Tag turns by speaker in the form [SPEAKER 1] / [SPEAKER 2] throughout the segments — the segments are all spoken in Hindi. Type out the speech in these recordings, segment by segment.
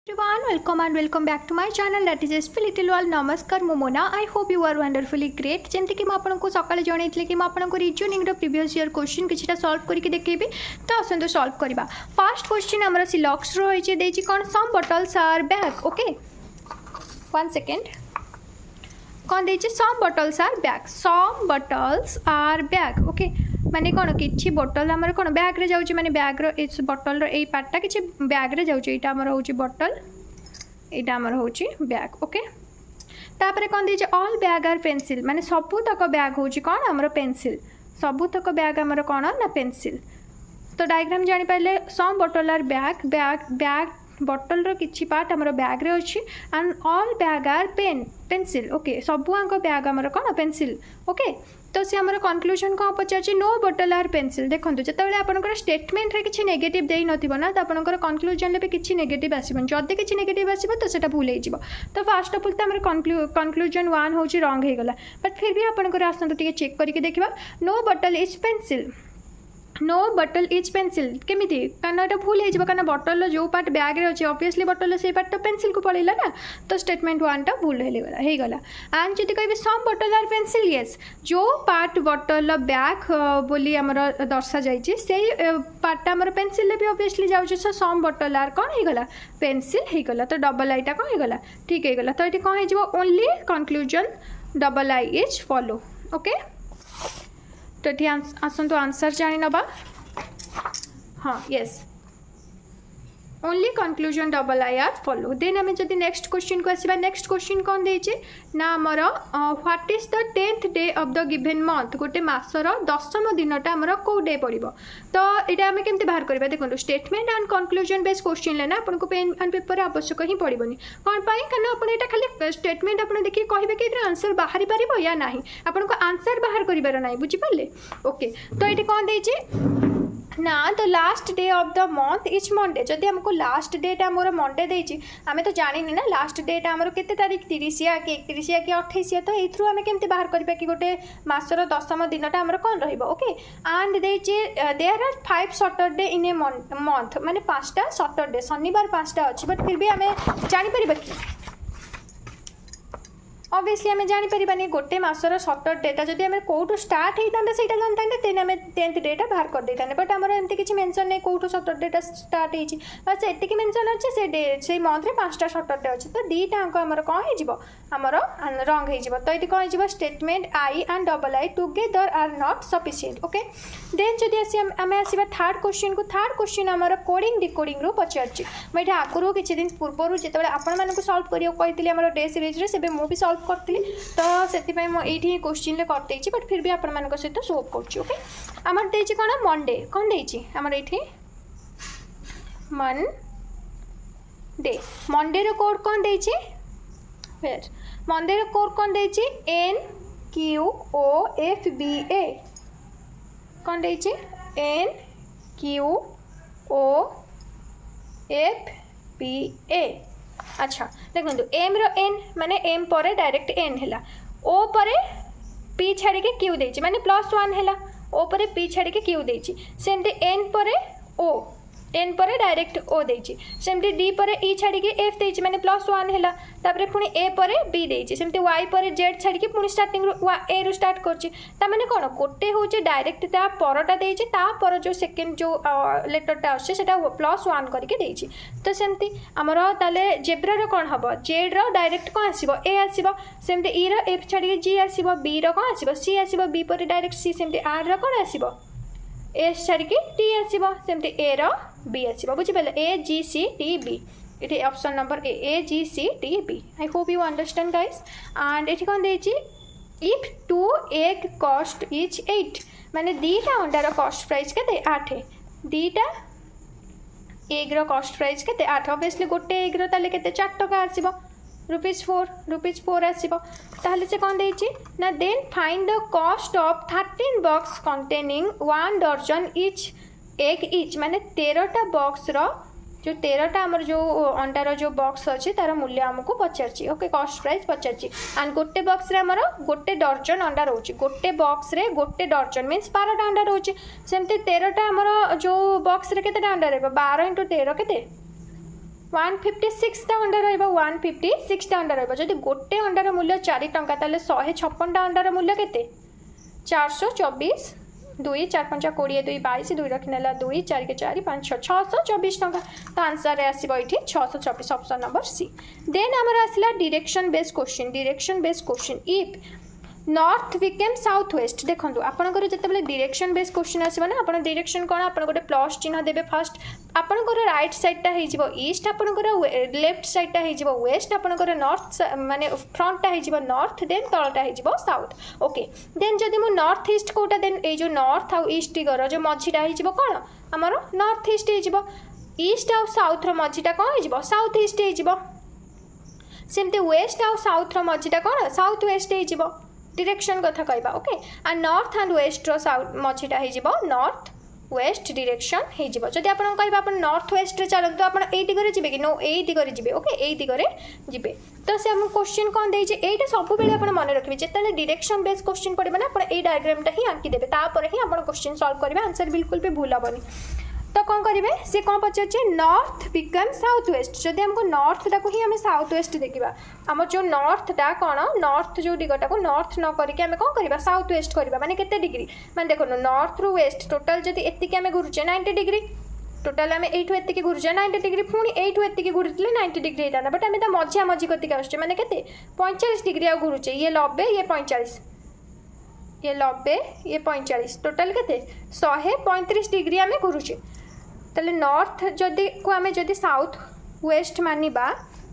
[SPEAKER 1] Everyone, welcome and welcome back to my channel, that is SP Little World. नमस्कार मो Mona. I hope you are wonderfully great. जमती कि आपको सकाଳେ जणैतले कि आपको रीजनिंग रो प्रीवियस ईयर क्वेश्चन किछटा सॉल्व करके देखेबी. तो आसंतु सॉल्व करबा. फर्स्ट क्वेश्चन हमर सिलॉक्स रो होई देछि कोन some bottles are back. Okay 1 second. कोन देछि some bottles are back. Some bottles are back. Okay माने कौन कि बोतल आमर कौन बैग रे जाउची माने बैग रो इस बोतल रो ए पार्टटा कि बैग रे जाउची. एटा हमर होउची बोतल, एटा हमर होउची बैग. ओके तापरे कौन दीजिए ऑल बैग आर पेंसिल माने सबू तक बैग होउची कौन हमर पेंसिल. सबू तक बैग हमर कौन ना पेंसिल. तो डायग्राम जानि पाले सम बोतल आर बैग. बैग बैग बोतल रो किछि पार्ट हमर बैग रे अछि and all bag are pencil. Okay सबू आंक बैग हमर कौन पेंसिल. ओके तो सी आमर कनक्लूजन कौन पचार नो बोतल आर पेंसिल. देखो जिते आपंकर स्टेटमेंट रे किसी नेगेटिव दे नथिबो ना तो आपंकर कनक्लूजन रे भी किसी नेगेटिव आसीबन. जदि किसी नेगेटिव आसीबो तो सेटा भूल हो. तो फास्ट ऑफ ऑल तो आमर कनक्लूजन 1 होची रॉन्ग हो गला. बट फिर भी आपंकर आसंतु टिके चेक करके देखिबा. नो बोतल इज पेंसिल. नो बटल इज पेंसिल केमिति कारण ये भूल हो कारण बटल जो पार्ट बैग रे अच्छे ऑब्वियसली बटल से पार्ट तो पेंसिल को पड़ेगा ना. तो स्टेटमेंट 1 टा भूल हो गला. एंड जदि कह सम बटल आर पेंसिल यस जो पार्ट बटल बैग बोली आमर दर्शा जाइए से पार्टा आमर पेंसिल भी ऑब्वियसली जाऊँच. सो सम बटल आर कौन हो गला पेंसिल हो गला. तो डबल आईटा कौन हो गला ठीक है गला. तो ये कौन हो only conclusion double I is follow. Okay तो ये आसतु आंसर जानी नबा. हाँ yes only conclusion double I are follow. Then आम जब नेक्स्ट क्वेश्चन को आसवा. नेक्स्ट क्वेश्चन कौन देचे ना आमर what is the 10th day of the given month. गोटे मासर 10म दिनटा आमर कौ डे पड़ो. तो ये आम केमती बाहर करवा. देखो statement and conclusion based question लेना आपको पेन एंड पेपर आवश्यक ही पड़ोनी. कौन पाई कारण आप खाली स्टेटमेंट आप देखिए कहे कि आंसर बाहरी पार या ना आपको आंसर बाहर कर ना. बुझिपारे. ओके तो ये कौन देचे ना the last day of the month is Monday. जदि हमको लास्ट डेट आमर मंडे देछि आमे तो जानी ना लास्ट डेट आमर केते तारीख 30 या कि 31 या कि 28 या. तो एथ्रु आमे केमते बाहर करबा कि गोटे मासर 10म दिनटा आमर कोन रहइबो. ओके एंड देछि there are 5 Saturday in a month माने 5टा सैटरडे शनिवार 5टा अछि. बट फिर भी आमे जानि परिबा कि ऑब्वियसली आम जापर गोटे मासर सैटरडेटा जब आम कौटू स्टार्ट होता से जानते तेन आम 10th डेटा बाहर कर देता. बट आमर एमती किसी मेंशन नहीं कौटू सैटरडेटा स्टार्ट होती बस एतिक मेंशन अच्छे से मंथ में 5टा सैटरडे अच्छे. तो दीटा अंक आमर कौन होमर रंग हो. तो ये कौन हो statement I and double I together are not sufficient. Okay then जब आम आसवा थर्ड क्वेश्चन को. थर्ड क्वेश्चन आमर कोडिंग डिकोडिंग रो पचार. मुझे आगुरी किसी दिन पूर्व जिते आपको सल्व करने कही आम डे सीरीज से मुझे सल्व करी. तो से ये क्वेश्चन करदे. बट फिर भी आप सहित सो कर. ओके आमर देछि कौन मंडे. कौन देछि आमर ये मंडे. मंडे रो कोड कौन देछि फिर मंडे रो कोड कौन देछि NQOFBA. कौन देछि NQOFBA. अच्छा देखो एम रो एन माने एम पर डायरेक्ट एन है. ओ पर पी छाड़ी के क्यू देछि माने +1 है. ओ पर पी छाड़ी के क्यू देछि. सेमती एन पर ओ एन पर डायरेक्ट ओ देछि. सेमती डी पर ई छाड़ी के एफ देछि माने +1 है. तापरे पुणी ए पर बी देछि. सेमती वाई पर जेड छाड़ी के पुणी स्टार्टिंग ए रु स्टार्ट करछि. ता माने कोन गोटे होचे डायरेक्ट ता परटा देछि ता पर जो सेकंड जो लेटरटा आछे सेटा +1 करके देछि. तो सेमती हमर ताले जेब्रा रो कोन हबो जेड रो डायरेक्ट कोन आसीबो ए आसीबो. सेमती ई रो एफ छाड़ी के जी आसीबो. बी रो कोन आसीबो सी आसीबो. बी पर डायरेक्ट सी. सेमती आर रो कोन आसीबो एस छाड़ी के टी आसीबो. सेमती ए रो बी आसीबो. बुझि पले AGCTB. It option number AGCTB. I hope you understand guys. And ये कौन देछि इफ 2 egg कॉस्ट इज 8 माने दीटा अंडार कॉस्ट प्राइस के 8. दीटा एग रो कॉस्ट प्राइस के 8. ऑब्वियसली गोटे एग रो ताले के 4 टका आसीबो ₹4 आसीबो. ताहले से कौन देछि ना then find the cost of 13 box containing 1 दर्जन इच एग इच माने 13टा बॉक्स रो जो 13टा आमर जो अंडार जो बॉक्स अच्छे तार मूल्य आमको पचार. ओके कॉस्ट प्राइस पचार. एंड गोटे बॉक्स रे आमर गोटे दर्जन अंडा रोचे. गोटे बॉक्स रे गोटे दर्जन मीन्स 12टा अंडा रोचे. सेमती 13टा आमर जो बॉक्स रे केतेटा अंडा रहबो 12 × 13 केते 156टा अंडा रहिबो 156टा अंडा रहिबो जदि गोटे अंडार मूल्य 4 टंका ताले 156टा अंडार मूल्य केते 424 2 4 5 20 2 22 2 रखनेला 2 4 के 4 5 6 624 टंका तो आंसर रे आसीबो इठी 624 ऑप्शन नंबर सी। देन हमर आसला direction based question if north became south west देखो आपंकर जिते डायरेक्शन बेस्ड क्वेश्चन आसो ना आप डायरेक्शन कौन आप गोटे प्लस चिन्ह देवे फास्ट आपंकर राइट साइडटा हो ईस्ट आपंकर लेफ्ट साइडटा हो वेस्ट आपंकर नॉर्थ माने फ्रंटटा हो नॉर्थ देन तलटा हो साउथ ओके देन जदि मु नॉर्थ ईस्ट कोटा देन ये जो नॉर्थ आउ ईस्ट दिगर जो मझीटा हो कौन आमर नॉर्थ ईस्ट हो ईस्ट आउ साउथ मझीटा कौन हो साउथ ईस्ट हो सेमती वेस्ट आउ साउथ मझीटा कौन साउथ वेस्ट हो डायरेक्शन कथा कहबा ओके आ नॉर्थ एंड वेस्ट रो साउथ मझीटा हो नॉर्थ वेस्ट डायरेक्शन हो जदि आपन कहबा आपन नॉर्थ वेस्ट रे चलंतु आपन एई दिगरे जिबे कि नो एई दिगरे जिबे ओके एई दिगरे जिबे तो से हम क्वेश्चन कोन देइ जे एटा सब बेले आपन मन रखिबे जेतले डायरेक्शन बेस्ड क्वेश्चन पड़िबा ना आपन एई डायग्रामटा ही आंकी देबे तापर ही आपन क्वेश्चन सॉल्व करबे आंसर बिल्कुल भी भूल हबनी तो कौन करेंगे सी कौन पचारे नॉर्थ बिकम साउथ वेस्ट जदि हमको नॉर्थ टाक ही आम साउथ वेस्ट देखा आम जो नॉर्थटा कौन नॉर्थ जो दिगटा को नॉर्थ न करके आम कौन करवा साउथ वेस्ट करवा माने केते डिग्री माने देखो नॉर्थ रु वेस्ट टोटल जदि एतिकी आम घुरुचे 90 डिग्री टोटाल आम एठू एतिकी घुरुचे 90 डिग्री पुणी एठू एतिकी घुरुले 90 डिग्री होता बट आम तो मझिया मझी कतिक आसुचे माने केते 45 डिग्री आ घुरुचे ये 90 ये 45 ये 90 ये 45 टोटाल केते 135 डिग्री आम घुरुचे ताले नॉर्थ जदि को आम जदि साउथ वेस्ट मानिबा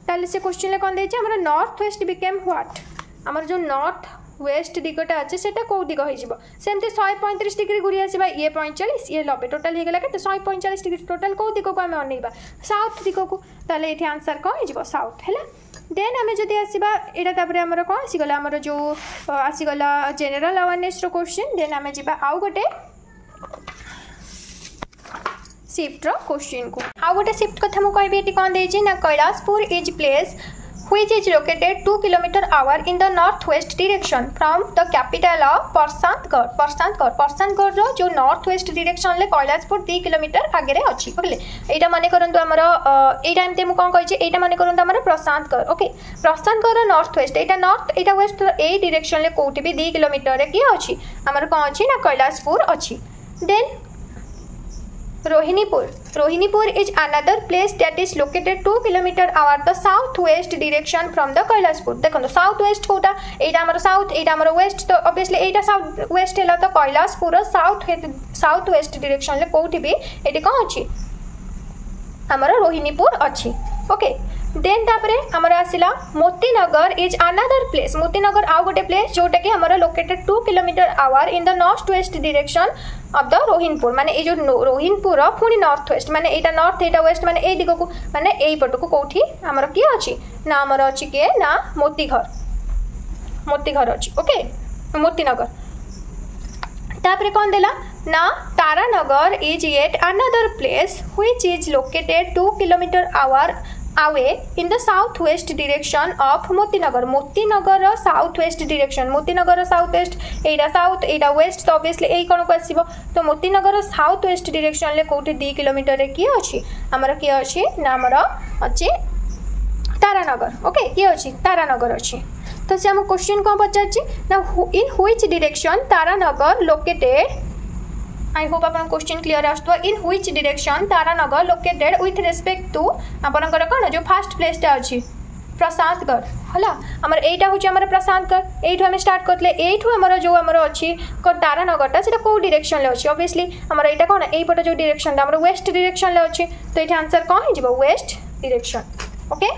[SPEAKER 1] ताले से क्वेश्चन कौन देछि हमर नॉर्थ वेस्ट बिकेम व्हाट हमर जो नॉर्थ वेस्ट दिगटा अच्छे सेटा कौ दिग हो सेमती 135 डिग्री घूरी आसवा ये 45 ये 90 टोटाल होगा के 145 डिग्री टोटाल कौ दिग को आम अनेबा साउथ दिग को ताले ये आंसर कौन हो साउथ है देन आम जदि आसवा यहाँ तापर आमर कौन आसीगला आमर जो आसीगला जनरल अवेयरनेस रो क्वेश्चन देन आम जा आउ गोटे शिफ्ट रो क्वेश्चन को आउ गोटे शिफ्ट कथा मु कहबी एटी कोन देछि ना Kailashpur is place which is located 2 km/h in the northwest direction from the capital of परसांतगढ़ रो जो नॉर्थवेस्ट डायरेक्शन ले कैलाशपुर 2 किलोमीटर आगे रे अछि ओके एटा माने करंतु हमर एटा एमते मु कोन कहै छी एटा माने करंतु हमर प्रशांतगढ़ ओके प्रशांतगढ़ नॉर्थवेस्ट एटा नॉर्थ एटा वेस्ट ए डायरेक्शन ले कोठी भी 2 किलोमीटर रे की अछि हमर कोन अछि ना कैलाशपुर अछि then Rohinipur is another place that is located 2 km/h the southwest direction from the Kailashpur देखो साउथ वेस्ट कोटा एटा हमर साउथ एटा हमर वेस्ट तो ऑब्वियसली एटा साउथ वेस्ट हैला तो कैलाशपुर साउथ वेस्ट डायरेक्शन ले कोठी भी एटी कोन अछि हमर रोहिणीपुर अछि ओके देन तापरे हमर आसिला Motinagar is another place Motinagar आउ गोटे प्लेस जोटा कि हमर located 2 km/h in the north west direction of the Rohinpur माने ए जो रोहिणपुर पुणी नॉर्थ वेस्ट माने एटा नॉर्थ एटा वेस्ट माने ए दिगो को माने एई पट को कोठी हमर की अछि ना हमर अछि के ना मोतीघर अछि ओके मोतीनगर तापरे कोन देला ना Taranagar is yet another place which is located 2 km/h away in the southwest direction of Motinagar south west direction Motinagar south west Etah south Etah waste तो ऑब्वियसली एई कोन को आसीबो तो मोतीनगर साउथ वेस्ट डायरेक्शन ले कोठी 2 किलोमीटर रे की अछि हमर की अछि ना हमर अछि तारानगर ओके की अछि तारानगर अछि तो से हम क्वेश्चन को पचाछि ना in which direction Taranagar located I hope आपन क्वेश्चन क्लियर आस्तो in which direction Taranagar located with respect to आपनकर कोन जो फर्स्ट प्लेस टा अछि प्रशांतगढ़ हला हमर एटा होछि हमर प्रशांतगढ़ एठो हम स्टार्ट करले एठो हमर जो हमर अछि तारानगर ता सेटा को डायरेक्शन ले अछि ऑब्वियसली हमर एटा कोन एई पट जो डायरेक्शन हमर वेस्ट डायरेक्शन ले अछि तो एठा आंसर कोन हे जिवो वेस्ट डायरेक्शन ओके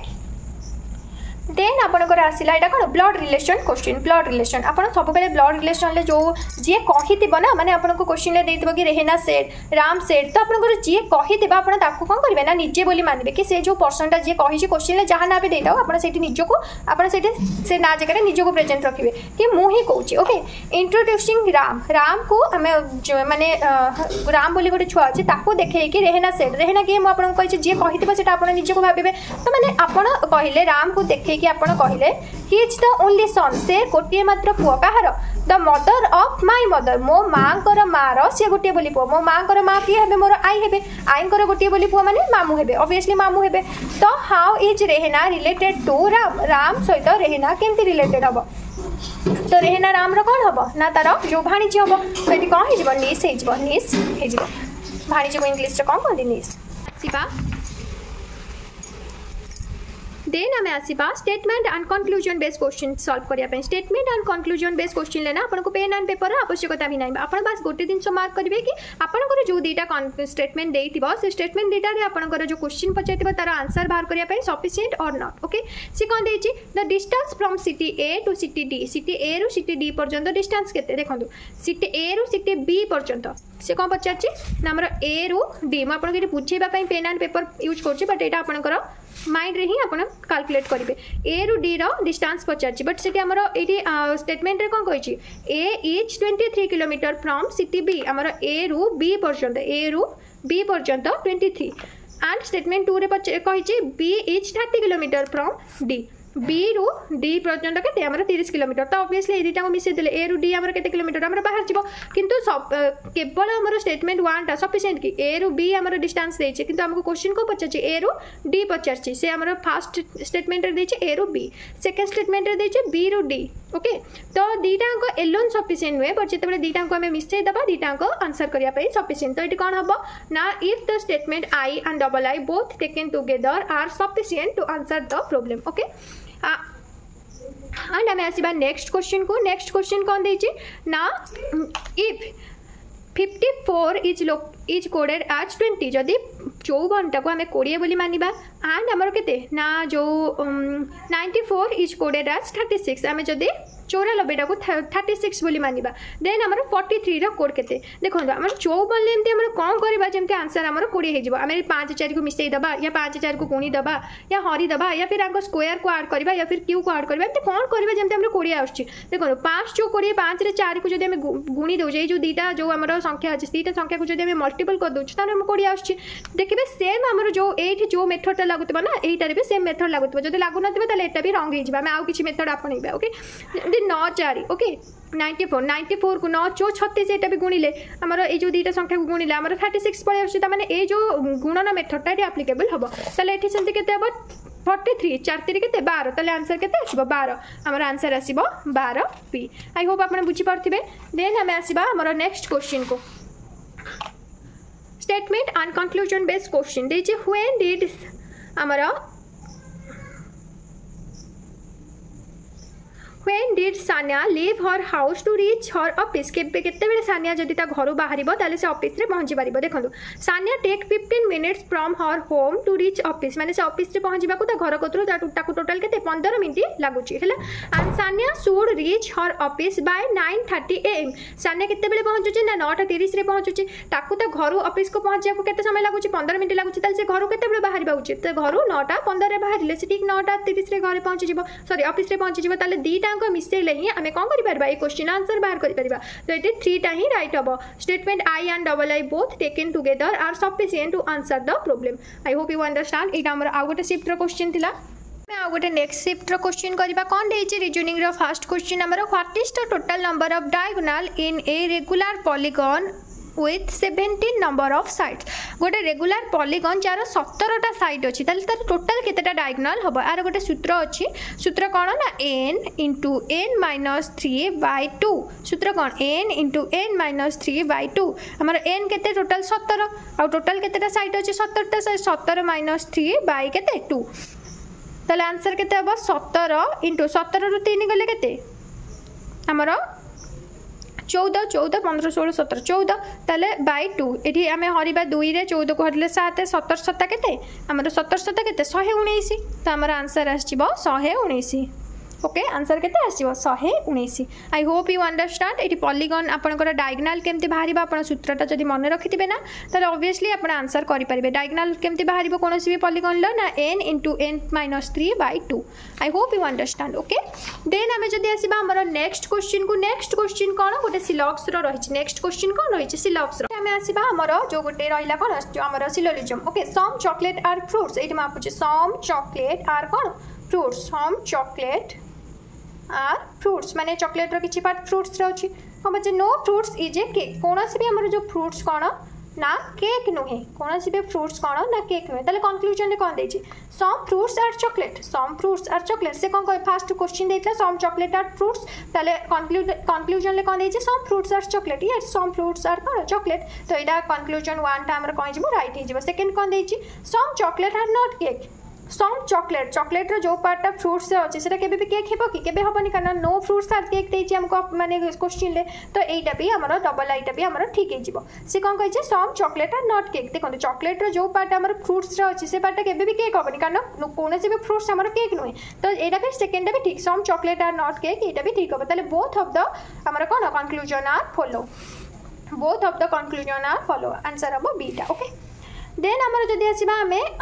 [SPEAKER 1] देन आपनकर आसिला एटा कोन blood relation question blood relation आपन सब बेले ब्लड रिलेशन ले जो जे कहितिबो ना माने आपन को क्वेश्चन ले देइतबो कि रेहना सेट राम सेट तो आपनकर जे कहितिबा आपन ताको कोन करबे ना निजे बोली मानबे कि से जो पर्सन ता जे कहि छी क्वेश्चन ले जहां ना भी देइताओ आपन सेठी निजो को आपन सेठी से ना जगह निजो को प्रेजेंट रखिबे कि मु ही कहूची ओके इंट्रोड्यूसिंग राम को हमें माने राम बोली गोटे छुआ अछि ताको देखै कि रेहना कि मु आपन कहि छी जे कहितिबा सेटा आपन निजे को भाबिबे तो माने आपन कहिले राम को देखै कि आपण कहिले he is the only son से गोटे मात्र पुआ कहार the mother of my mother मो माँ कर मार सी गोटे बोली पुओ मो माँ कर माँ किए हे मोर आई हे आई गोटे बोली पुओ माने मामू हे ऑब्वियसली मामू हे तो how is Rehna related to Ram Ram सहित रेहना केमती रिलेटेड हम तो रेहना राम रो कौन हम ना तार जो भाणीजी हम तो ये कौन हो निश हो भाणीजी को इंग्लिश कौन कहते निश आसवा देन आम आसवा statement and conclusion based question solve करने statement and conclusion based question लेना आपको पेन एंड पेपर आवश्यकता भी नहीं आप बस गोटे दिन मार्क करेंगे कि आपंकर जो दुईटा स्टेटमेंट देथिबो से स्टेटमेंट दुईटा आपंकर जो क्वेश्चन पचार तार आंसर बाहर करने सफिशिएंट और नॉट ओके सी कौन देछि the distance from city A to city D city A रु सिटी डी पर्यंत डिस्टेंस केते देखंतु सिटी ए रु सिटी बी पर्यंत से कौन पचार ना आमर ए रु डी मुझे बुझेगा पेन एंड पेपर यूज कर बट यहाँ आपंकर माइंड रे ही आपण कैलकुलेट करेंगे ए रु डी रो डिस्टेंस पचार बट से आमर ये स्टेटमेंट रे कौन कही A is 23 kilometre from city B आमर ए रु बी पर्यंत 23 एंड स्टेटमेंट 2 रे कही B is 30 kilometre from D B रु डी पर्यंत के 30 किलोमीटर तो ऑब्वियसली ये दुटा को मिसई देले ए रु डी आमर केते किलोमीटर आमर बाहर जीवो किंतु केवल आमर स्टेटमेंट 1 टा सफिशिएंट कि ए रु बी आमर डिस्टेंस देछि किंतु हमको क्वेश्चन को पचाछि ए रु डी पचाछि से आमर फर्स्ट स्टेटमेंट रे देछि ए रु बी सेकंड स्टेटमेंट रे देछि बी रु डी ओके तो दुटा को एलोन सफिशिएंट हुए बट जेतेबेले दुटा को हमें मिसई दबा दुटा को आंसर करिया पे सफिशिएंट तो ये कौन हबो ना if the statement I and double I both taken together are sufficient to answer the problem okay and आम आसवा नेक्स्ट क्वेश्चन को नेक्स्ट क्वेश्चन कौन देछि ना इफ 54 इज कोडेड एज 20 जदि 54 टाको आम 20 बोली मानिबा एंड आमर केते ना जो 94 इज कोडेड एज 36 आम जदि 94 टाको 36 बोली मानिबा देन आमर 43 रो कोड केते देखो आमर 54 ले एमती आमर कौन करबा जेमती आंसर आमर 20 हे जिवो आम 5 4 को मिसई दबा या 5 4 को गुणी दबा या हरी दबा या फिर आगो स्क्वायर को ऐड करबा या फिर क्यू को ऐड करबा एमती कौन करबा जेमती आमर 20 आछी देखो 5 जो 20 5 रे 4 को जदि हम गुणी दउ जे जो दीटा जो आमर संख्या अछि दीटा संख्या को जदि हम मल्टीपल कर दउ ताने हम 20 आछी देखिबे सेम आमर जो एठी जो मेथड लागुतबा ना एटारे भी सेम मेथड लागुतबा जदि लागु नथिबा ताले एटा भी रंग हे जिबा हम आउ किछि मेथड आपणैबा ओके 9 4 ओके 94 को 9 चो 36 एटा भी गुणिले आमर ए जो दुईटा संख्या को गुणिले आमर 36 पळे आछी त माने ए जो गुणन मेथडटा एप्लीकेबल हबो ताले एठी सेंति केते हबो 43 4 3 केते 12 ताले आंसर केते आसीबो 12 आमर आंसर आसीबो 12 पी आई होप आपन बुझी पारथिबे देन हम आसीबा आमर नेक्स्ट क्वेश्चन को statement and conclusion based question देछि व्हेन डिड आमर When did Sanya leave her house to reach her office? केतेबेले सानिया जदि ता घर बाहरिबो ताले से ऑफिस रे पहुंची पारिबो देखंतु Sania take 15 minutes from her home to reach office माने से ऑफिस रे पहुंचीबा को ता घर कोतरो ताकू टोटल केते 15 मिनिट लागुची हैला and Sania should reach her office by 9:30 am Sania केतेबेले पहुंचुची ना 9:30 रे पहुंचुची ताकू ता घर ऑफिस को पहुंचिया को केते समय लागुची 15 मिनिट लागुची ताले से घर केतेबेले बाहरिबा उचित तो घर 9:15 रे बाहरिले से ठीक 9:30 रे घर पहुंची जिवो सॉरी ऑफिस रे पहुंची जिवो ताले दीटा को मिसेले ही आमे कोन करि परबा ए क्वेश्चन आंसर बाहर करि परबा तो एटे 3 टा ही राइट हबो statement I and double I both taken together are sufficient to answer the problem I hope you understand एटा हमर आ गोटे शिफ्ट रो क्वेश्चन थिला मैं आ गोटे नेक्स्ट शिफ्ट रो क्वेश्चन करबा कोन देछि रीजनिंग रो फर्स्ट क्वेश्चन हमर what is the total number of diagonal in a regular polygon with 17 number of sides गोटे रेगुलर पॉलीगॉन जार 17टा साइड अछि ताले तार टोटल केतेटा डायगोनल हबो आर गोटे सूत्र अछि सूत्र कोन ना n into n - 3/2 सूत्र कोन n into n - 3/2 हमर n केते टोटल 17 आ टोटल केतेटा साइड अछि 17टा 17 - 3 बाय केते 2 ताले आंसर केते हबो 17 into 17 रु 3 गले केते हमर 14 14 15 16 17 14 ताले बाय 2 एठी आमे हरिबा 2 रे 14 को हरिले 7 17 7 केते हमर 17 7 केते 119 तो हमर आंसर आछिबो 119 ओके आंसर केते आसीबो 119 आई hope you understand eighty polygon आपनकर डायगोनल केमती बाहरिबा आपण सूत्रटा जदी मन रखिथिबे ना ताले ऑब्वियसली आपण आंसर करि परिबे डायगोनल केमती बाहरिबो कोनोसी भी पॉलीगॉन ल ना n into n - 3/2 I hope you understand okay then हमें जदी आसीबा हमर नेक्स्ट क्वेश्चन कोन गोटे सिलॉक्स रो रहिछ नेक्स्ट क्वेश्चन कोन रहिछ सिलॉक्स रो हमें आसीबा हमर जो गोटे रहिला कोन जो हमर syllogism okay some chocolate are fruits एटी मापुछ सम चॉकलेट आर कोन fruits some chocolate are fruits माने चॉकलेट रो किछि पार्ट फ्रुट्स रो अछि हम बचे no fruits is a cake कोनोसी भी हमर जो फ्रुट्स कोन ना केक नुहे कोनोसी भी फ्रुट्स कोन ना केक नुहे ताले कंक्लूजन रे कोन देछि सम फ्रुट्स आर चॉकलेट से कोन कहे फास्ट क्वेश्चन देइतला सम चॉकलेट आर फ्रुट्स ताले कंक्लूजन ले कोन देछि some fruits are chocolate yes some fruits are कोन चॉकलेट तो एटा कंक्लूजन 1 टा हमर कोन जिवो राइट हे जिवो सेकंड कोन देछि some chocolate are not cake some chocolate रो जो पार्टा फ्रुट्स अच्छे से केबे भी केक हेबो कि केबे हबनी कारण नो फ्रुट्स आर केक देछि हमको माने क्वेश्चन ले तो एटा भी हमर डबल आईटा भी हमर ठीक हे जिवो से कोन कहै छै some chocolate are not cake देखो चॉकलेट रो जो पार्टा हमर फ्रुट्स रो अच्छे से पार्टा केबे भी केक हबनी कारण कोन से भी फ्रुट्स हमर केक नुहे तो एटा भी सेकंड भी ठीक some chocolate are not cake एटा भी ठीक हबो ताले बोथ ऑफ द हमर कोन conclusion are follow both of the conclusion are follow answer हबो बीटा ओके देन आमर जदि आसीबा हमें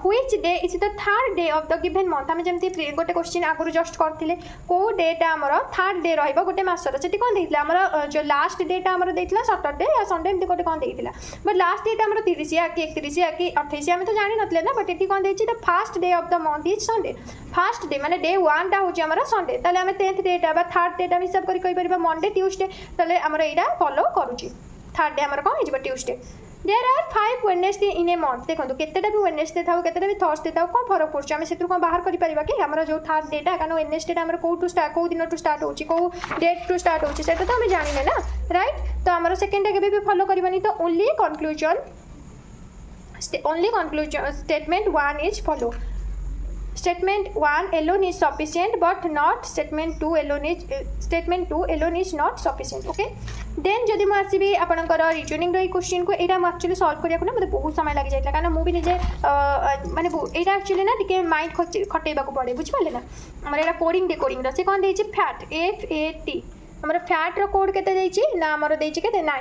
[SPEAKER 1] which day is the third day of the given month हमें जमती गोटे क्वेश्चन आगु जस्ट करथिले को डेटा आमर थर्ड डे रहइबो गोटे मासर सेठी कोन देइतला आमर जो लास्ट डेटा आमर देइतला सैटरडे या संडे एमती गोटे कोन देइतला बट लास्ट डेटा आमर 30 या कि 31 या कि 28 हमें तो जानि नतले ना बट एठी कोन देइछि the first day of the month is Sunday first day माने डे 1 टा होछि आमर संडे ताले हमें 10th डेटा बा थर्ड डेटा हिसाब करि कहि परबा मंडे ट्यूसडे ताले आमर एटा फॉलो करूछि थर्ड डे आमर कोन हिजबा Tuesday there are 5 Wednesday in a month देखो केतेटा भी वेडनेसडे थाउ केतेटा भी थर्सडे थाउ कोन फरक पड़छ हमें सेतु कोन बाहर करि परिबा कि हमर जो थर्ड डेटा कानो वेडनेसडे हमर को टू स्टार्ट को दिन टू स्टार्ट होछि को डेट टू स्टार्ट होछि सेटा तो हमें जानिले ना राइट तो हमर सेकंड डे के भी फॉलो करबानी तो only conclusion statement 1 is follow statement 1 alone is sufficient but not statement 2 alone is not sufficient okay then जदि मु आसीबी आपनकर रीजनिंग रो क्वेश्चन को एटा हम एक्चुअली सॉल्व करिया को ना मते बहुत समय लागि जाइतला कारण मु भी निजे माने एटा एक्चुअली ना टिके माइंड खटेबा को पड़े बुझ पाले ना हमर एटा कोडिंग डिकोडिंग रो से कोन देछि फैट FAT हमर फैट रो कोड केते देछि ना हमर देछि केते 9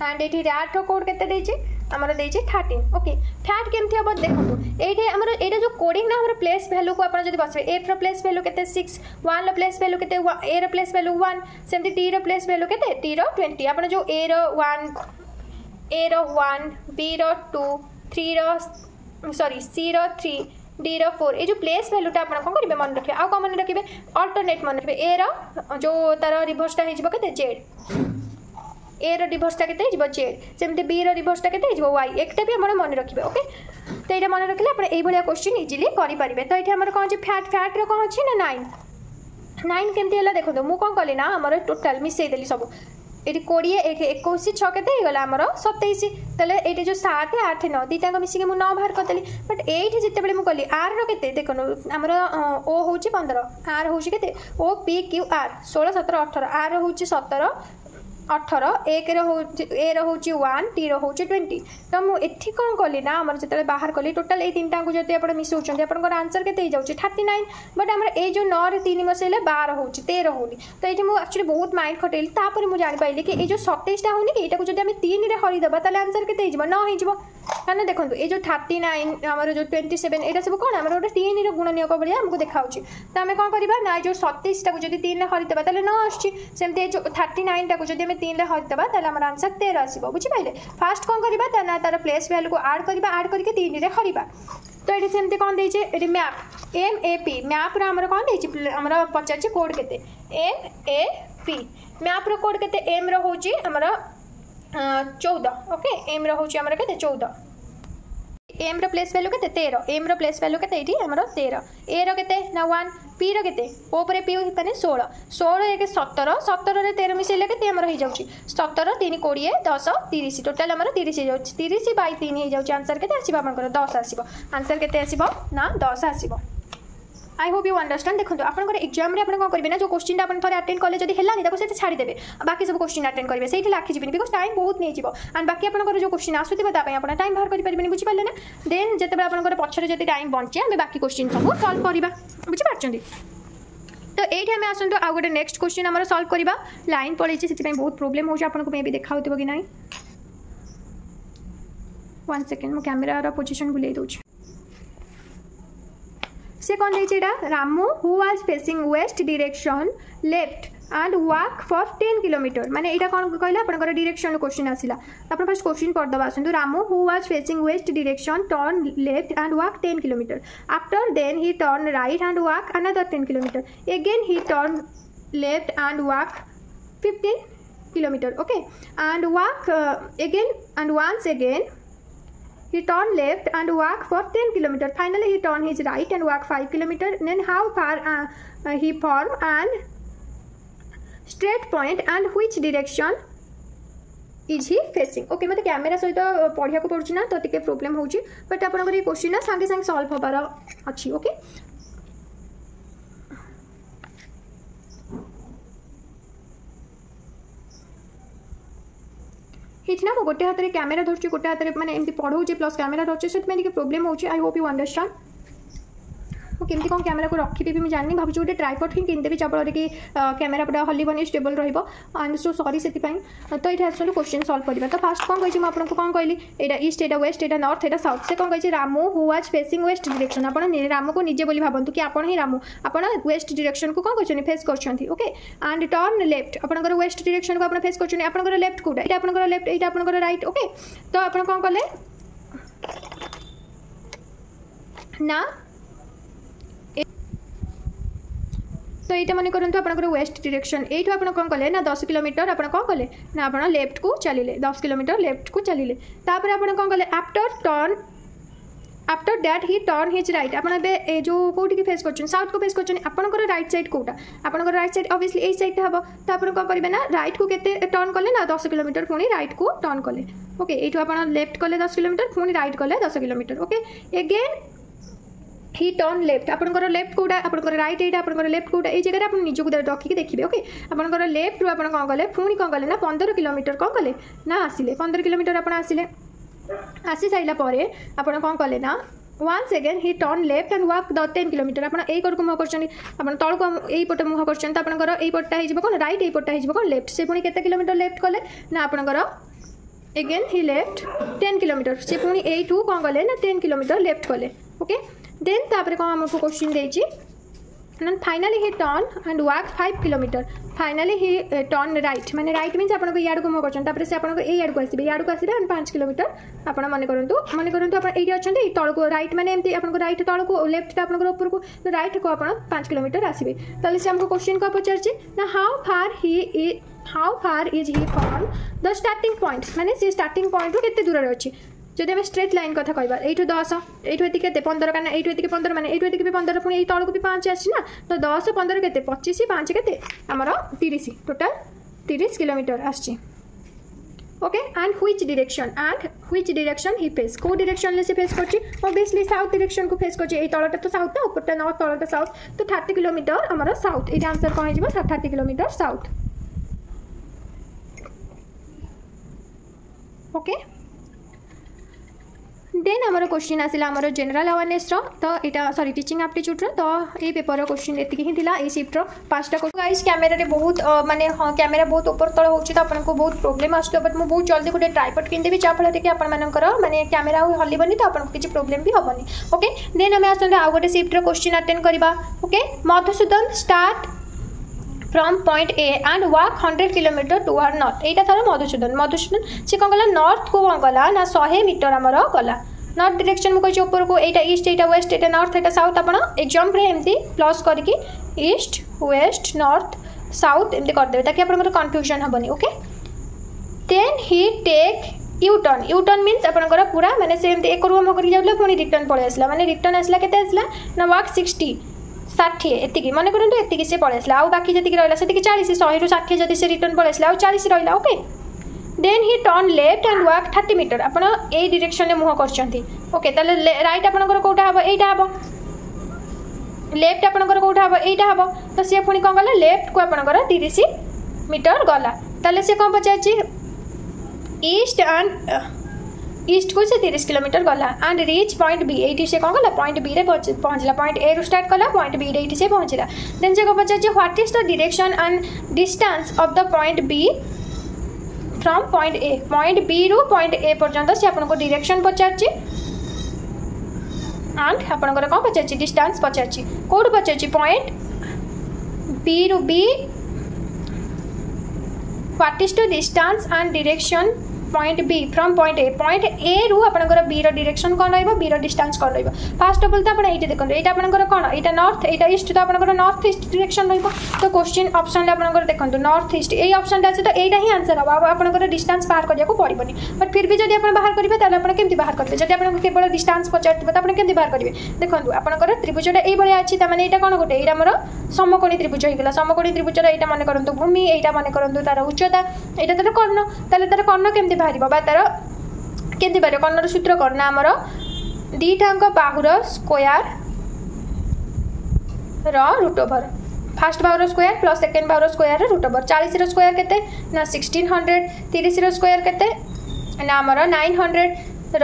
[SPEAKER 1] एंड एठी रैट रो कोड केते देछि हमर देछि 13 ओके फैट केमथि अब देखो एठे हमर एटा जो कोडिंग ना हमर प्लेस वैल्यू को अपन जदि बसबे f रो प्लेस वैल्यू केते 6 1 रो प्लेस वैल्यू केते a रो प्लेस वैल्यू 1 सेमति t रो प्लेस वैल्यू केते t रो 20 अपन जो a रो 1 b रो 2 3 रो सॉरी c रो 3 d रो 4 ए जो प्लेस वैल्यू ता अपन कोन करिवे मन रखिबे आ कोन मन रखिबे अल्टरनेट मन रखिबे a रो जो तार रिवर्स ता हिजबो केते z ए रो रिवर्स ता केते हिजबो z सेमते b रो रिवर्स ता केते हिजबो y एकटा भी हमर मन रखिबे ओके तो एटा मन रखले अपन एई भलिया क्वेश्चन इजीली करि परिबे तो एठी हमर कोन छै फैट रो कोन छै ना 9 केमते हला देखो तो मु कोन कली ना हमर टोटल मिसै देली सब एटी 20 21 6 केते हे गला हमर 27 तले एटी जो 7 8 9 दीटा को मिसी के मु 9 बाहर करतली बट एठी जिते बेले मु कली r रो केते देखनो हमर o होची 15 r होची केते o p q r 16 17 18 r होची 17 18 एक ए रोचे 1 टी रोचे 20 तो मुझे एठी कौन कली ना आम जो बाहर कली टोटाल ये तीनटा को जब आप मिसौं आप आंसर के 39 बट आम ये जो 9 रे 3 मिसेले 12 हो 13 होनी तो ये मुझे एक्चुअली बहुत माइंड खटेली तापर मुझे जापारे कि ये जो 27 होनी कि यहाँ जब आम 3 रे हरिदेबा ताले आंसर के 9 हो कारण देखो ये जो 39 आम जो 27 यहाँ सब कौन आम गोटे 3 गुण नियोग भाई आमको देखा तो आम कौन करवा ना जो 27 टाक जब 3 रे हरिदेबा ताले 9 आसमती जो 39 टाक जब 3 रे हरिदेबा ताले आम आंसर 13 आसो बुझिपारे फास्ट कौन करवा ना तार प्लेस वैल्यू को आड करके 3 रे हरिबा तो ये सेमती कौन देचे मैप MAP मैप आमर कौन देची आमर पचार कोड केते MAP मैप रो कोड केते M रो होची आमर 14 ओके M रो होची आमर केते 14 M रो प्लेस वैल्यू केते 13 M रो प्लेस वैल्यू केते एठी आमर 13 A रो केते ना 1 P रो केते O परे P माने 16 एक 17 17 रे 13 मिसेले केते आमर हो जाउची 17 3 20 10 30 टोटल आमर 30 हो जाउची 30 बाय 3 हो जाउची आंसर केते आसीबो आपनकर 10 आसीबो आंसर केते आसीबो ना 10 आसीबो आई होप यू अंडरस्टैंड देखो आपंकर एग्जाम आप करेंगे ना जो क्वेश्चन आप थे अटेंड कले जब है से छाड़देवे बाकी सब क्वेश्चन अटेंड करेंगे से लाखी जी बिकज टाइम बहुत नहीं एंड बाकी आपंकर जो क्वेश्चन आसूबा आप टाइम बाहर करेंगे बुझिपारे ना देन जिते आपंकर पछरे जब टाइम बचे आम बाकी क्वेश्चन सब सल्व करवा बुझिपार तो ये आम आसतु आउ गोटे नेक्स्ट क्वेश्चन आम सल्व करवा लाइन पड़े से बहुत प्रोब्लेम हो मे भी देखा कि ना 1 सेकेंड मो कैमेरा पोजिशन बुले दूँ से कौन देटा Ramu who was facing west direction left and walk for 10 kilometer माने एटा कौन कहला आपनकर डायरेक्शन क्वेश्चन आसिला अपन फर्स्ट क्वेश्चन पढ़ दबा आसंतु Ramu who was facing west direction turn left and walk 10 kilometer after then he turn right and walk another 10 kilometer again he turn left and walk 15 kilometer okay and walk again and once again he turn left and walk for 10 kilometer finally he turn his right and walk 5 kilometer then how far he form and straight point and which direction is he facing okay मते कैमरा सहित पढ़िया को पड़ुची ना तो टिके प्रॉब्लम होउची बट आपन ये क्वेश्चन ना संगे संगे सॉल्व होबार अछि ओके इतना मो गोटे हाथ रे कैमरा धरची गोटे हाथ रे माने एमती पढौची प्लस कैमरा धरची सेट में टिके प्रॉब्लम होउची आई होप यू अंडरस्टैंड केमती कौन कैमेरा को रखी भी जानी भावी गोटे ट्राइपॉड ही किनदेवी जहाँफल कि कैमेरा पूरा हलिबनी स्टेबल रही एंड सो सॉरी से तो ये आसलु क्वेश्चन सॉल्व करवा तो फास्ट कौन कही आपको कौन कहली एटा ईस्ट एटा वेस्ट एटा नॉर्थ एटा साउथ से कौन कही Ramu who was facing west direction आप रामू को निजे बोली भावतु कि आपण ही रामू आपण वेस्ट डायरेक्शन को कौन कर फेस कर ओके एंड टर्न लेफ्ट आपंकर वेस्ट डायरेक्शन को आप फेस कर आपंकर लेफ्ट कोटा ये आपंकर लेफ्ट ये आपंकर राइट ओके तो आप कौन कले ना तो ये मन करूँ आप वेस्ट डायरेक्शन ये कौन कले ना 10 किलोमीटर आप कौन कले ना आप लेफ्ट को चलिए 10 किलोमीटर लेफ्ट को चलिए तापर आप कौन कले after that he turn his right आप जो कौटी फेस कर साउथ को फेस कर आपंकर राइट साइड कौटा आपंकर राइट साइड ऑब्वियसली यही साइड हम तो आप कौन करेंगे ना राइट को केते टर्न कले ना 10 किलोमीटर पुणी राइट को टर्न कले ओके ये आप लेफ्ट कले 10 किलोमीटर पुणी राइट कले 10 kilometre okay again he turn left आपंकर लेफ्ट कौटा आपंकर राइट एटा आपंकर लेफ्ट कौटा ये जगह आप निजक रखिक देखिए ओके आपंकर लेफ्ट रू आप कौन कले पुणी कौन कले ना 15 किलोमीटर कौन कले ना आसिले 15 किलोमीटर आप आसिले आसी सारा पर आप कौन कले ना once again he turn left and walk the 10 kilometer आप यही कर मुह कर तल को यही पटे मुह कर पटा कौन राइट यही पटा कौन लेफ्ट से पुणी केते किलोमीटर लेफ्ट कले ना आपंकर again he left 10 किलोमीटर से पुणी यही कौन कले ना 10 किलोमीटर लेफ्ट कले ओके देन तापर कौन आमको क्वेश्चन देछि finally he turn and walk 5 kilometre finally he turn right माने राइट मीन्स आपको याड को मुह कर से आपको ये याड को आसबे याड को आसबे 5 किलोमीटर आप मन करूँ आप ये अच्छा तल को राइट माने एमती आपको राइट तल को लेफ्ट आपको ऊपर को तो राइट को आप 5 किलोमीटर आसबे ताले से हमको क्वेश्चन को पचारछि ना how far is he from the starting point माने से स्टार्टिंग पॉइंट केते दूर अच्छी जदि आम स्ट्रेट लाइन कथा कहवा यू 10 यू ये 15 कारण यू 15 मैंने यू ये 15 पुणी ये तौक भी 5 आसी ना तो 10 15 के 25 5 के आमर 30 टोटाल 30 किलोमीटर आसी okay and which direction he face को डायरेक्शन ले से फेस करछि ऑब्वियसली साउथ डायरेक्शन को फेस करछि ए तळटा तो साउथ ना ऊपरटा नॉर्थ तळटा साउथ तो 30 किलोमीटर आमर साउथ ये आंसर कौन हो 30 किलोमीटर साउथ ओके देन आमर क्वेश्चन आसिला आमर जनरल अवेयरनेस तो यहाँ सॉरी टीचिंग एप्टीट्यूड तो ये पेपर क्वेश्चन एतिकी ही थिला ए शिफ्ट रो पांचटा गाइस कैमेरा रे बहुत माने हाँ कैमेरा बहुत ऊपर तल होची तो आपको बहुत प्रॉब्लम आसतो बट मु बहुत जल्दी गोटे ट्राइपॉड किनदेबी जा फल कि आपण मानकर माने कैमेरा हलिबनी तो आपको किसी प्रॉब्लम भी हेबनी ओके देन आम आसते आउ गोटे शिफ्ट रो क्वेश्चन अटेंड करबा okay Madhusudan start from point A and walk 100 kilometre toward north यहाँ थर मधुसूदन से कौन गला नॉर्थ को कौन गला ना 100 मीटर आमर गला नॉर्थ डायरेक्शन मुझे ऊपर को यहाँ ईस्ट यहाँ वेस्ट यहाँ नॉर्थ यहाँ साउथ आप एग्जाम एमती प्लस करके ईस्ट वेस्ट नॉर्थ साउथ एमती करदे ताकि आप कन्फ्यूजन हेनी okay then he take U turn means आपंकर पूरा माने से एमती एक रूम करके जाऊला पुणी रिटर्न पळै आसला माने रिटर्न आसला केते आसला ना वॉक 60 एतिकी मन करूँ एतिकी से पळै आसला आ बाकी जतिकी रहला सेतिकी 40 100 रू 60 जदि से रिटर्न पळै आसला आ 40 रहला okay then he turn left and walk 30 metre आपड़ ए डायरेक्शन में मुह कर ओके ताले राइट आपंकर कौटा हम यहाँ हम लेफ्ट आपंकर कौटा हम यहाँ हम तो सी पुणी कौन गला लेफ्ट को आपंकर 30 मीटर गला ताले से कौन पचार ईस्ट को से 30 किलोमीटर गला एंड रीच पॉइंट बी ये से कौन गला पॉइंट बी रे पहुँचला पॉइंट ए रू स्टार्ट कला पॉइंट बी रे से पहुँचला देन से कौन पचार what is the direction and distance of the point B from point B रू पॉइंट ए पर्यंत से आपको डायरेक्शन पचार एंड आपंकर कौन पचार डिस्टेंस पचार कौट पचार पॉइंट बी रू B what is the distance and direction point B from point A रु आपनकर बी रो डायरेक्शन कोन रहइबो बी रो डिस्टेंस कोन रहइबो फर्स्ट ऑफ ऑल तो आपण एठी देखन एटा आपनकर कोन एटा नॉर्थ एटा ईस्ट तो आपनकर नॉर्थ ईस्ट डायरेक्शन रहइबो तो क्वेश्चन ऑप्शन ले आपनकर देखंतु नॉर्थ ईस्ट एई ऑप्शन अछि तो एटा ही आंसर हबो आपनकर डिस्टेंस बाहर करिया को पड़िबोनी बट फिर भी जदि आपण बाहर करिवे ताले आपण केमति बाहर करबे जदि आपण केवल डिस्टेंस पचारथिबे तो आपण केमति बाहर करिवे देखंतु आपनकर त्रिभुजटा एई बळे अछि त माने एटा कोन गोटे एटा हमर समकोणी त्रिभुज हेगला समकोणी त्रिभुजर एटा माने करंतु भूमि एटा माने करंतु तार उच्चता एटा तार कर्ण ताले तार कर्ण केमति बाहरिबो बा तार केमति बाहर कर्णर सूत्र कर्ण आमर दीटांक बाहुर स्क्वायर रूट ओवर फर्स्ट बाहुर स्क्वायर प्लस सेकेंड बाहुर स्क्वायर रूट ओवर 40 रो स्क्वायर केते ना 1600 30 रो स्क्वायर केते ना आमर 900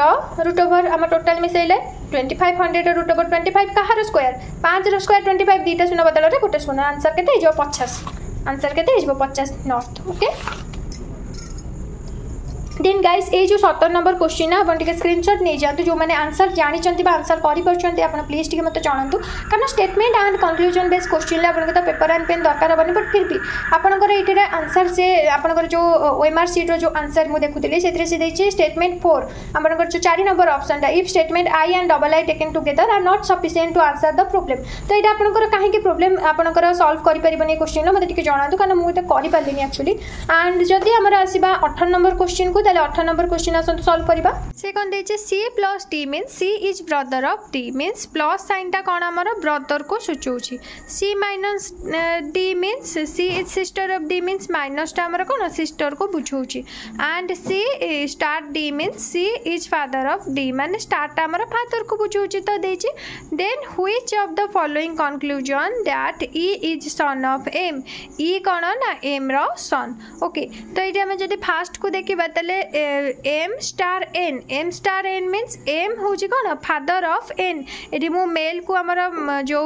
[SPEAKER 1] रो रूट ओवर आम टोटल मिसेले 2500 रूट ओवर 25 कहार स्क्वायर 5 रो स्क्वायर 25 दीटा शून्य बदल रे गोटे शून्य आंसर केते जो 50 आंसर केते जो 50 नॉर्थ ओके देन गाइस ये जो 17 नंबर क्वेश्चन है अपन स्क्रीनशॉट नहीं जातु जो मैंने आंसर जानी आंसर करें आप प्लीज टे मत जनातु कारण statement and conclusion based question आपको तो पेपर एंड पेन दरकार हेनी बट फिर भी आपंकर ये आंसर से आपंकर जो ओएमआर सीट जो आंसर मुझे देखुली से स्टेटमेंट 4 आपंकर जो 4 नंबर ऑप्शन था if statement I and double I taken together are not sufficient to answer the problem तो ये आपंकर कहीं प्रॉब्लम आपंकर सॉल्व करें क्वेश्चन मतलब जनातु कारण मुझे कर एक्चुअली एंड जदि आमर आसवा 18 नंबर क्वेश्चन को 18 नंबर क्वेश्चन आसतु सॉल्व करबा से कोन देचे c plus d means c is brother of d means plus sign ता कोन हमर ब्रदर को सूचौछि c minus d means c is sister of d means minus ता हमर कोन सिस्टर को बुझौछि and c star d means c is father of d माने स्टार ता हमर फादर को बुझौछि तो देछि then which of the following conclusion that e is son of m e कोन ना m रो सन ओके तो इटा हम जदि फास्ट को देखिबा तले m star n means m हूँ कौन फादर ऑफ n ये मु मेल को आमर जो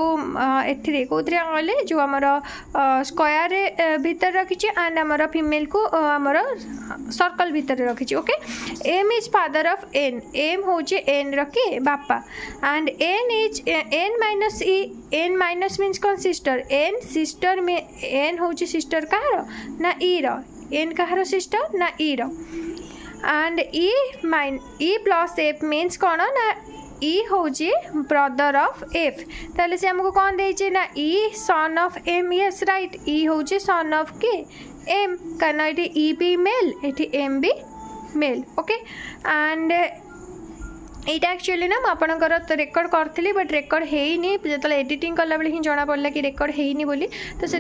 [SPEAKER 1] एथरे कोथरे कहले जो आमर स्क्वायर भीतर रखी एंड आमर फीमेल को आमर सर्कल भीतर रखी okay m is father of n m हूँ n रखे बापा and n is n minus e n minus means कौन सिस्टर n सिस्टर में n हूँ सिस्टर कहार ना e रो n कहार सिस्टर ना e रो and e plus f means कौन ना e हूँ ब्रदर ऑफ f ताले से हमको कौन देचे ना e son of m yes right e हूँ सन ऑफ के m कारण ये e भी मेल ये m भी मेल ओके एंड এইটা एक्चुअली ना आपणकर तो रेकर्ड करी बट रेकर्ड होनी जो एडिटिंग कला बेले ही जना पड़ा कि रेकर्ड होनी बोली तो से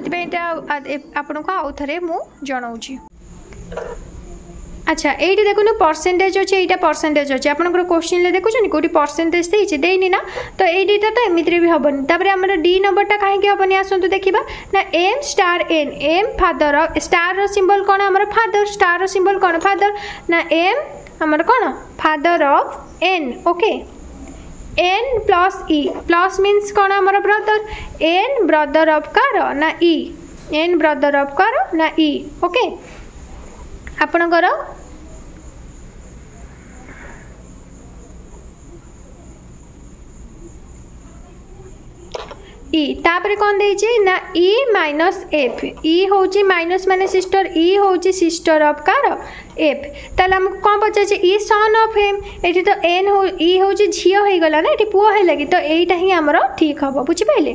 [SPEAKER 1] आपन को आउ थे मुझे जनाऊँगी अच्छा ये देखो परसेंटेज अच्छे यहाँ परसेंटेज अच्छे आपंकर क्वेश्चन देखुन कौटी परसेंटेज देनी ना तो ये तो एमती भी हेनी तापर आम डी नंबरटा कहीं हेनी आसतु देखा ना M star N M father star symbol कौन आम फादर स्टार सिंबल कौन फादर ना एम आमर कौन father of N okay N plus E plus means कौन आमर ब्रदर एन ब्रदर ऑफ कार ना ई एन ब्रदर ऑफ कार ना ई ओके आपणकर ई तापर कौन देछि ना e माइनस एफ ई हूँ माइनस माने सिस्टर e हूँ सिस्टर ऑफ कार एफ ताले हमको कौन पचार ई सन ऑफ एम ये तो एन हो e हूँ झील हो गला ना ये पुओ है लगी तो यहीटा ही आमर ठीक हम बुझिपारे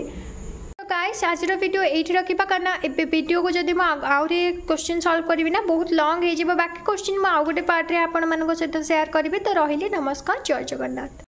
[SPEAKER 1] गाइस आज वीडियो ये रखा कारण ए वीडियो को जब मुझे क्वेश्चन सॉल्व करी ना बहुत लॉन्ग हो बाकी क्वेश्चन मुझे आउ गोटे पार्ट में आपण सहित शेयर करी तो रही नमस्कार जय जगन्नाथ।